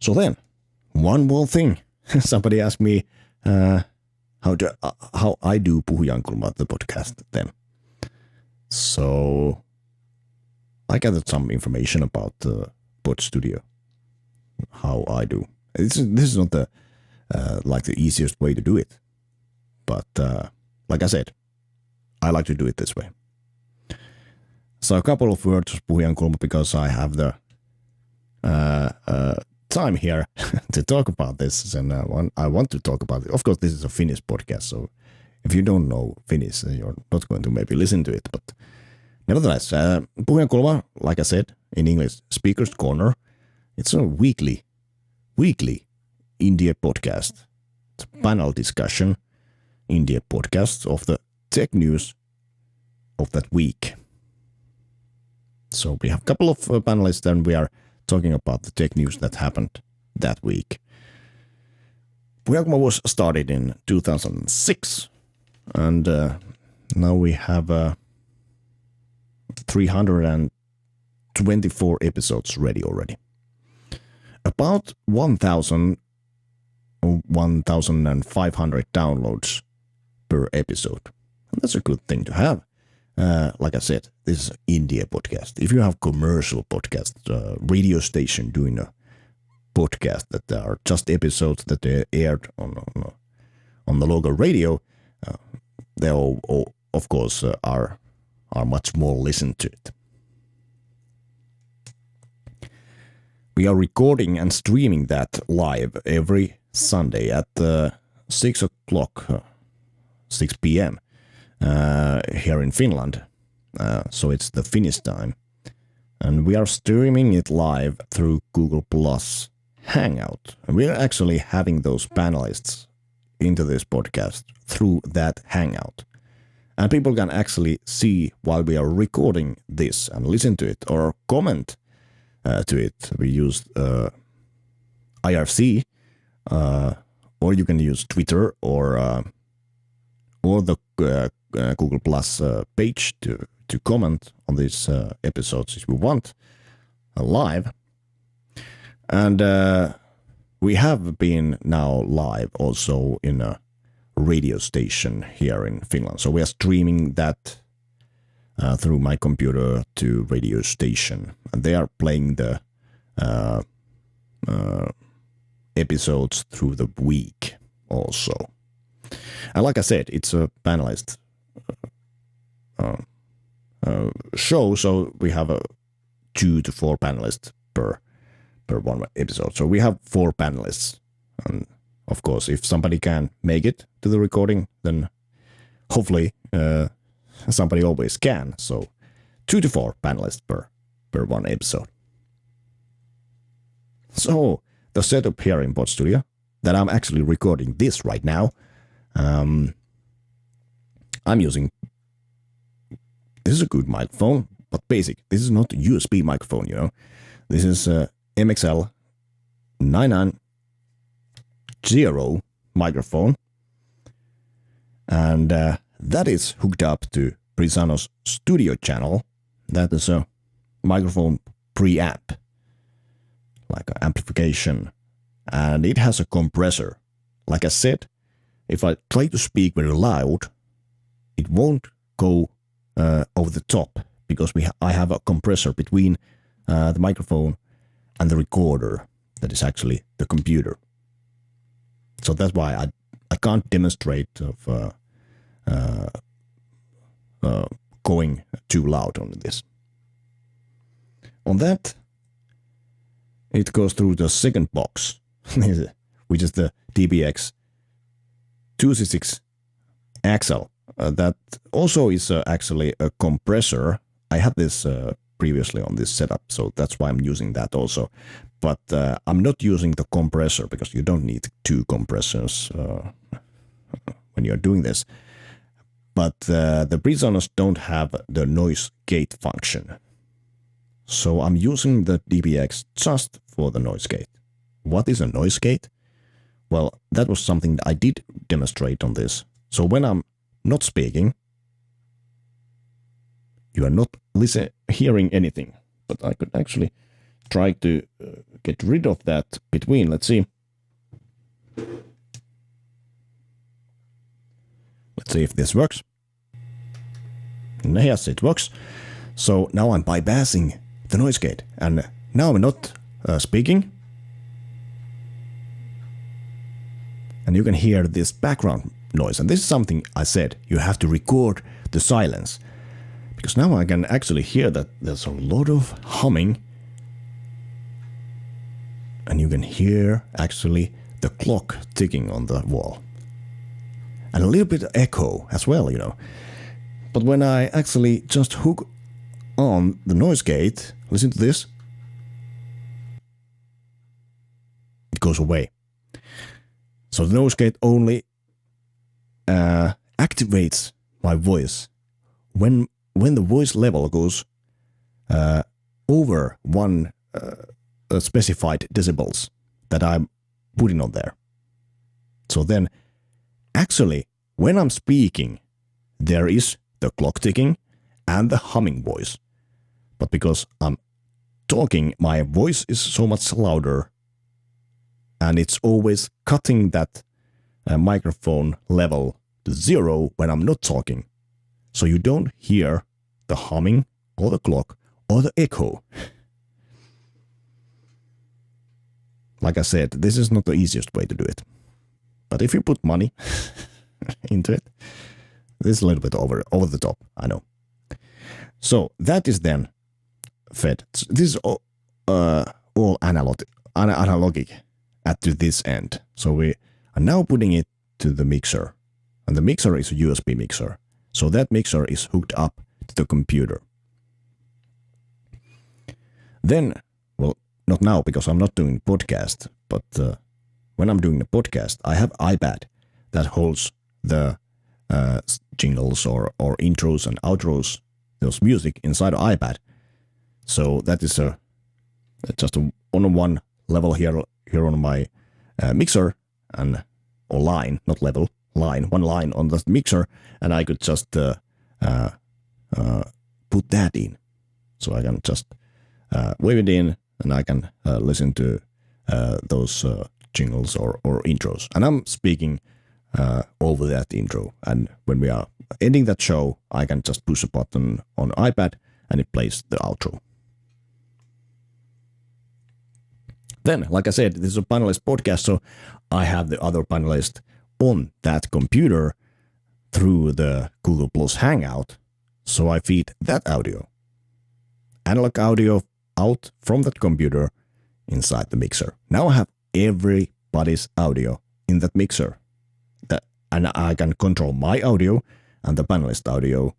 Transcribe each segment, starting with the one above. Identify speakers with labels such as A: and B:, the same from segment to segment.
A: So then, one more thing. Somebody asked me how I do Puhujankulma, the podcast then. So I gathered some information about PodStudio, how I do. This is not the the easiest way to do it, but like I said, I like to do it this way. So a couple of words of Puhujankulma because I have the time here to talk about this, and I want to talk about it. Of course, this is a Finnish podcast, so if you don't know Finnish, you're not going to maybe listen to it, but nevertheless, Puhujankulma, like I said, in English, Speaker's Corner, it's a weekly India podcast. It's a panel discussion, India podcast of the tech news of that week. So we have a couple of panelists and we are talking about the tech news that happened that week. Puhujankulma was started in 2006 and now we have 324 episodes ready already. About 1,000 or 1,500 downloads per episode. And that's a good thing to have. Like I said, this is an India podcast. If you have commercial podcast, radio station doing a podcast that are just episodes that they aired on the local radio, they all of course are much more listened to it. We are recording and streaming that live every Sunday at 6 p.m. Here in Finland. So it's the Finnish time. And we are streaming it live through Google Plus Hangout. And we are actually having those panelists into this podcast through that Hangout. And people can actually see while we are recording this and listen to it or comment to it. We use IRC, or you can use Twitter or the Google Plus page to comment on these episodes if we want live. And we have been now live also in a radio station here in Finland. So we are streaming that through my computer to radio station. And they are playing the episodes through the week also. And like I said, it's a panelist show, so we have 2 to 4 panelists per one episode. So we have 4 panelists, and of course, if somebody can make it to the recording, then hopefully somebody always can. So 2 to 4 panelists per one episode. So the setup here in PodStudio, that I'm actually recording this right now, I'm using, this is a good microphone, but basic. This is not a USB microphone, you know. This is a MXL 990 microphone. And that is hooked up to Brisano's studio channel. That is a microphone preamp, like an amplification. And it has a compressor. Like I said, if I try to speak very loud, it won't go over the top because I have a compressor between the microphone and the recorder that is actually the computer. So that's why I can't demonstrate of going too loud on this. On that, it goes through the second box, which is the DBX 266 XL. That also is actually a compressor. I had this previously on this setup, so that's why I'm using that also. But I'm not using the compressor because you don't need 2 compressors when you're doing this. But the Brisonos don't have the noise gate function. So I'm using the DBX just for the noise gate. What is a noise gate? Well, that was something that I did demonstrate on this. So when I'm not speaking, you are not hearing anything. But I could actually try to get rid of that between. Let's see. Let's see if this works. And yes, it works. So now I'm bypassing the noise gate, and now I'm not speaking. And you can hear this background noise. And this is something I said, you have to record the silence. Because now I can actually hear that there's a lot of humming. And you can hear actually the clock ticking on the wall. And a little bit of echo as well, you know. But when I actually just hook on the noise gate, listen to this. It goes away. So the noise gate only activates my voice when the voice level goes over one specified decibels that I'm putting on there. So then, actually, when I'm speaking, there is the clock ticking and the humming voice. But because I'm talking, my voice is so much louder, and it's always cutting that microphone level to 0 when I'm not talking. So you don't hear the humming or the clock or the echo. Like I said, this is not the easiest way to do it. But if you put money into it, this is a little bit over the top, I know. So that is then fed. This is all analogic to this end. So we are now putting it to the mixer. And the mixer is a USB mixer. So that mixer is hooked up to the computer. Then, well, not now because I'm not doing podcast, but when I'm doing the podcast, I have iPad that holds the jingles or intros and outros, those music inside the iPad. So that is just on one level here on my mixer and or line, not level, line, one line on the mixer, and I could just put that in. So I can just wave it in, and I can listen to those jingles or intros. And I'm speaking over that intro. And when we are ending that show, I can just push a button on iPad and it plays the outro. Then, like I said, this is a panelist podcast, so I have the other panelist on that computer through the Google Plus Hangout. So I feed that audio, analog audio out from that computer inside the mixer. Now I have everybody's audio in that mixer. And I can control my audio and the panelist audio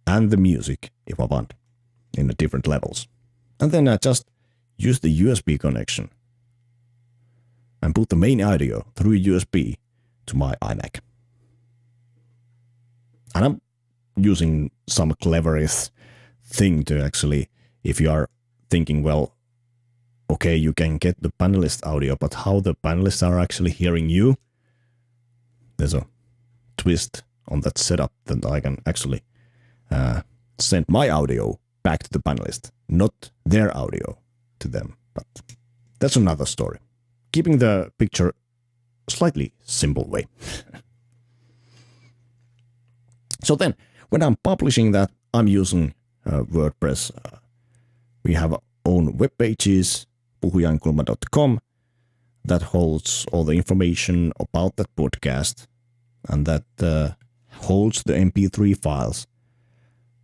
A: and the music if I want in the different levels. And then I just use the USB connection and put the main audio through USB to my iMac. And I'm using some cleverest thing to actually, if you are thinking, well, okay, you can get the panelist audio, but how the panelists are actually hearing you, there's a twist on that setup that I can actually send my audio back to the panelist, not their audio to them. But that's another story. Keeping the picture slightly simple way. So then, when I'm publishing that, I'm using WordPress. We have our own web pages, puhujankulma.com, that holds all the information about that podcast, and that holds the MP3 files.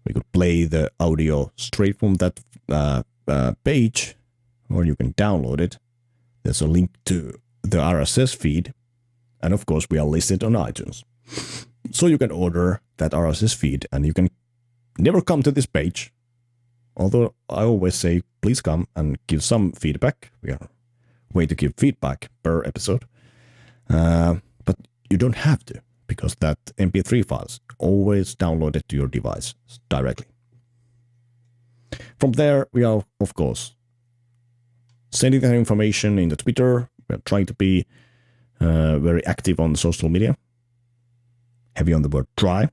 A: We could play the audio straight from that page, or you can download it. There's a link to the RSS feed, and of course we are listed on iTunes. So you can order that RSS feed, and you can never come to this page, although I always say please come and give some feedback. We are a way to give feedback per episode, but you don't have to, because that MP3 files always downloaded to your device directly. From there, we are, of course, sending that information in the Twitter. We're trying to be very active on social media. Heavy on the word try.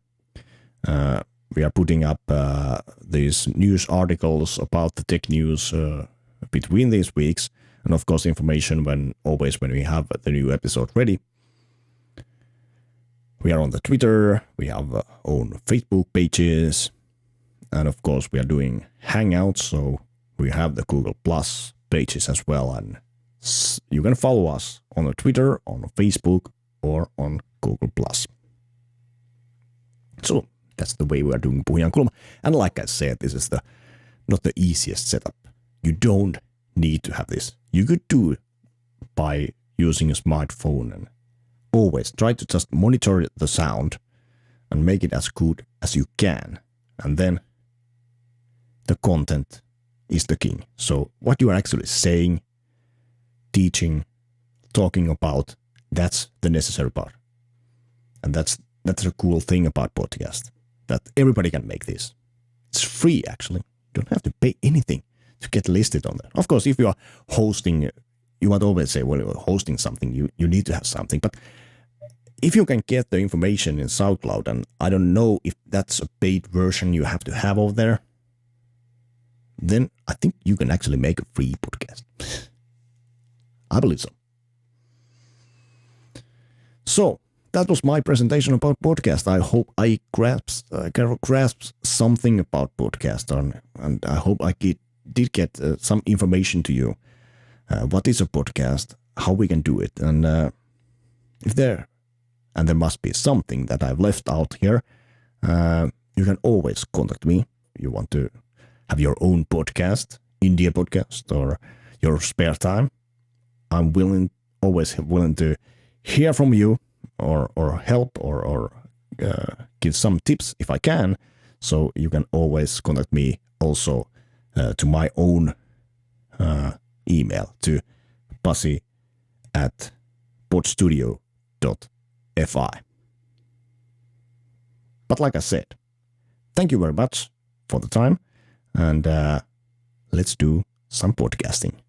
A: We are putting up these news articles about the tech news between these weeks. And of course, information when we have the new episode ready. We are on the Twitter, we have our own Facebook pages, and of course we are doing Hangouts, so we have the Google Plus pages as well. And you can follow us on the Twitter, on Facebook, or on Google Plus. So that's the way we are doing Puhujankulma. And like I said, this is not the easiest setup. You don't need to have this. You could do it by using a smartphone, and always try to just monitor the sound and make it as good as you can. And then the content is the king. So what you are actually saying, teaching, talking about, that's the necessary part. And that's a cool thing about podcast, that everybody can make this. It's free, actually. You don't have to pay anything to get listed on there. Of course, if you are hosting, you might always say, well, you're hosting something, you need to have something. But if you can get the information in SoundCloud, and I don't know if that's a paid version you have to have over there, then I think you can actually make a free podcast. I believe so. So, that was my presentation about podcast. I hope I grasped something about podcast, and I hope I did get some information to you. What is a podcast? How we can do it? And there must be something that I've left out here, you can always contact me. You want to have your own podcast, India podcast, or your spare time. I'm always willing to hear from you, or help, or give some tips if I can. So you can always contact me also to my own email, to pasi@podstudio.fi. But like I said, thank you very much for the time, and let's do some podcasting.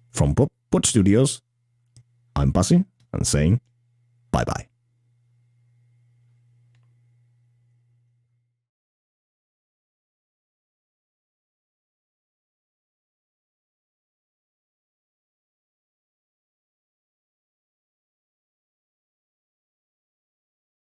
A: From PodStudios, I'm Pasi, and saying bye-bye.